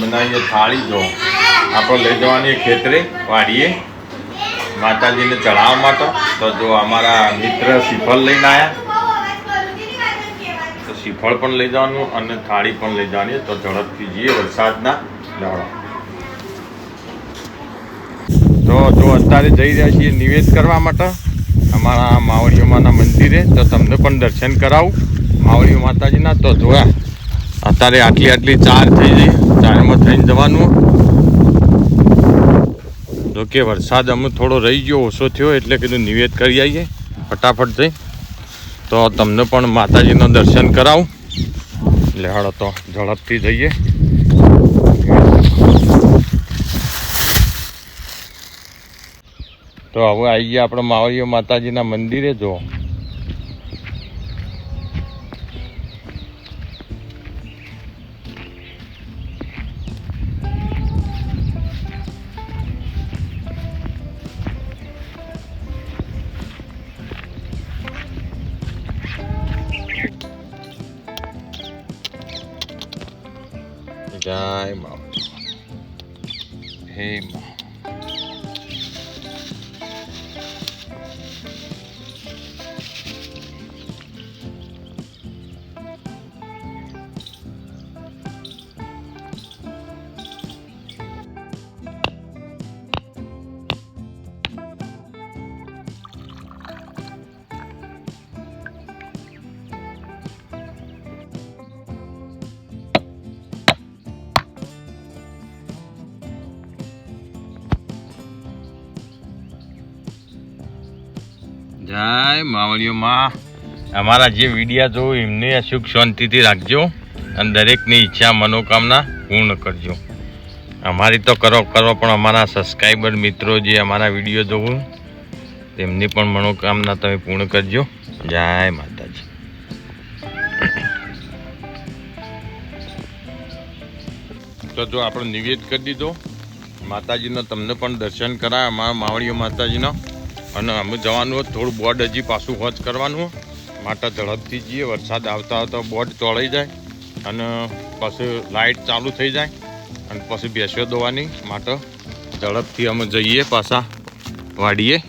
બનાવીએ થાળી જો આપણે લઈ જવાની ખેતરે વાડીએ માતાજીને ચડાવવા માટે. તો જો અમારા મિત્ર શ્રીફળ લઈને આવ્યા, તો શ્રીફળ પણ લઈ જવાનું અને થાળી પણ લઈ જવાની. તો ઝડપથી જઈએ વરસાદના લહરો. તો જો અત્યારે જઈ રહ્યા છીએ નિવેદ કરવા માટે અમારા માવડીઓમાંના મંદિરે. તો તમને પણ દર્શન કરાવું માવડીઓ માતાજીના. તો જોયા અત્યારે આટલી ચાર થઈ ગઈ, ચારમાં થઈને જવાનું. જો કે વરસાદ અમુક થોડો રહી ગયો, ઓછો થયો એટલે કીધું નિવેદ કરી આવીએ ફટાફટ જઈ. તો તમને પણ માતાજીનું દર્શન કરાવું. એટલે હાડો તો ઝડપથી જઈએ. તો હવે આવી ગયા આપણે માવડીઓ માતાજીના મંદિરે. જો જય માવડી. હે મા જય માવડીઓમાં. અમારા જે વિડીયા જોવો એમને સુખ શાંતિથી રાખજો અને દરેકની ઈચ્છા મનોકામના પૂર્ણ કરજો. અમારી તો કરો પણ અમારા સબસ્ક્રાઈબર મિત્રો જે અમારા વિડીયો જોવું તેમની પણ મનોકામના તમે પૂર્ણ કરજો. જય માતાજી. તો જો આપણે નિવેદ કરી દીધો માતાજીનો. તમને પણ દર્શન કરાય અમારા માવડીઓ માતાજીનો. અને અમે જવાનું થોડું બોર્ડ હજી પાછું હોજ કરવાનું માટે ઝડપથી જઈએ. વરસાદ આવતા આવતા બોર્ડ ચોળાઈ જાય અને પછી લાઇટ ચાલુ થઈ જાય અને પછી બેસ્યો દોવાની માટે ઝડપથી અમે જઈએ પાછા વાડીએ.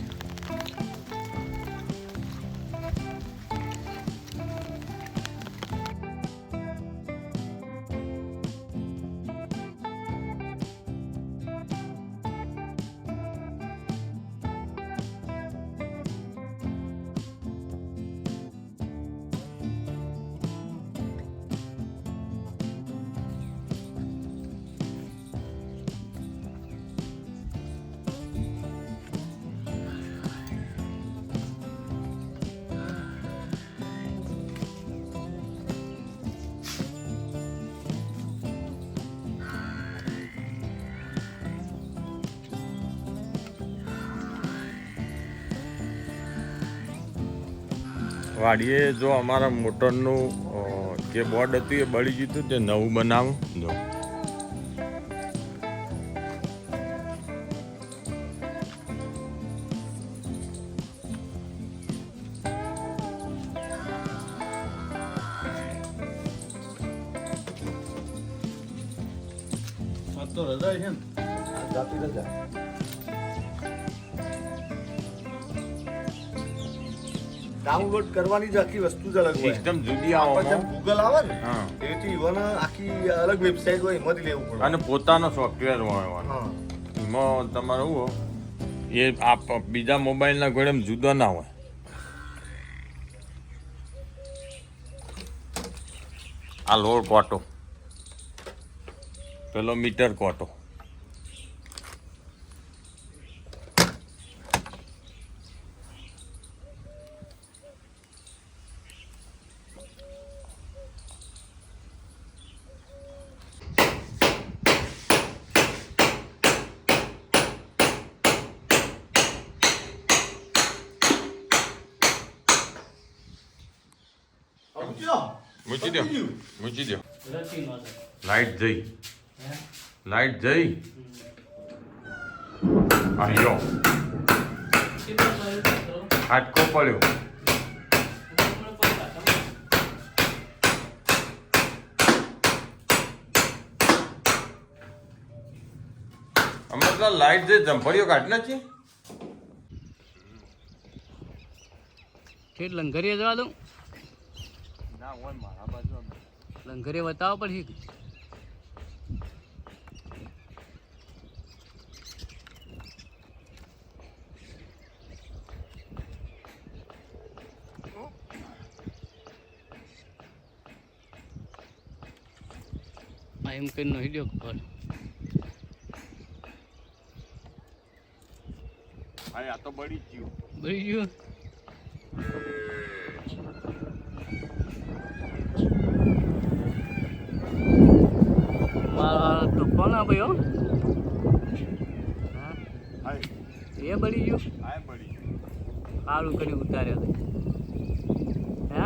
વાડીએ જો અમારા મોટરનું જે બોર્ડ હતું એ બળી ગયું હતું, તે નવું બનાવું. જો તો રજા છે ને જાતી રજા. ડાઉનલોડ કરવાની જ આખી વસ્તુ જ અલગ હોય. સિસ્ટમ જુદી આવે. જેમ ગૂગલ આવે ને એથી ઇવન આખી અલગ વેબસાઇટ હોય એમાંથી લેવું પડે અને પોતાનો સોફ્ટવેર હોય. એમાં તમારે શું એ આ બીજા મોબાઈલના ઘોડે જુદો ના હોય. આ લોડ કોટો, પેલો મીટર કોટો. મૂકી દો. લાઈટ જઈ આવ્યો, હાટકો પડ્યો. પેલા લાઈટ જે જંભળીઓ કાઢી નાખી ઠેઠ લંગરીએ જવા દઉં ના હોય મારા બાજુ લંગરીએ બતાવો પડશે એમ કઈ નહીં દો ખબર આ તો બળી જ ગયું બળી ગયું મારા તો કોણ આ ભાઈ એ બળી ગયું આ બળી ગયું સારું કર્યું ઉતાર્યો હે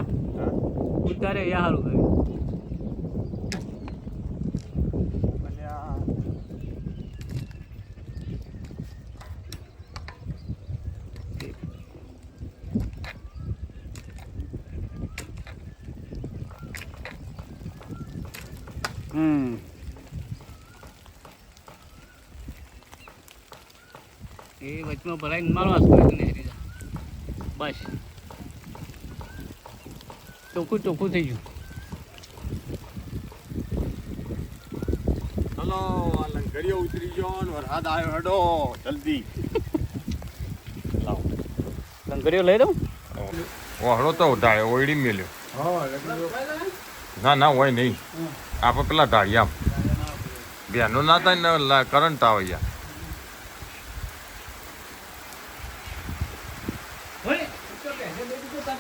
ઉતારે એ સારું કર્યું એ વચમાં ભરાઈને મારવા બસ ચોખ્ખું ચોખ્ખું થઈ ગયું ચલો આ લંગરીઓ ઉતરી ગયો ને વરસાદ આવ્યો હેડો જલ્દી લાવો લંગરીઓ લઈ દઉં ઓહળો તો ઉઠાયો ઓયડી મેલ્યો ના ના હોય નહીં આપણે પેલા ઢાળિયા બેનો ના થાય ને કરંટ આવે યાર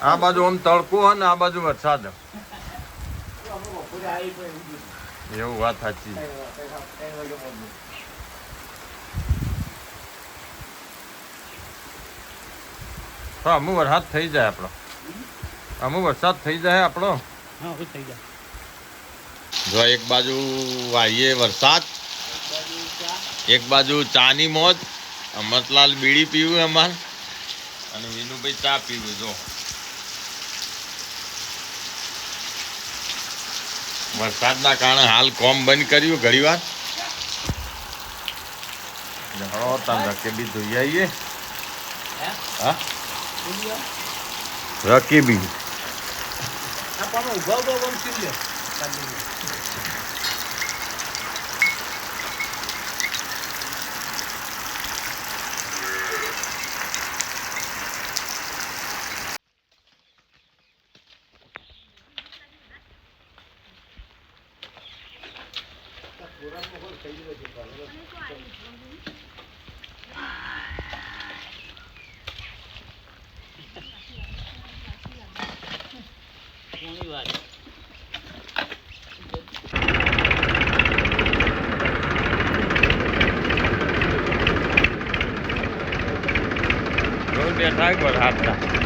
આ બાજુ આમ તડકો હોય ને આ બાજુ વરસાદ એવું વાત સાચી હા અમુક વરસાદ થઈ જાય આપણો અમુક વરસાદ થઈ જાય આપણો હા થઈ જાય જો એક બાજુ વાઈએ વરસાદ એક બાજુ ચાની મોજ અમરલાલ બીડી પીવું અમાર અને વિનુભાઈ ચા પીવું જો વરસાદના કારણે હાલ કોમ બંધ કર્યું ઘણી વાર રકેબી ધોઈ આવીએ હા રકેબી બેઠા વરસાદના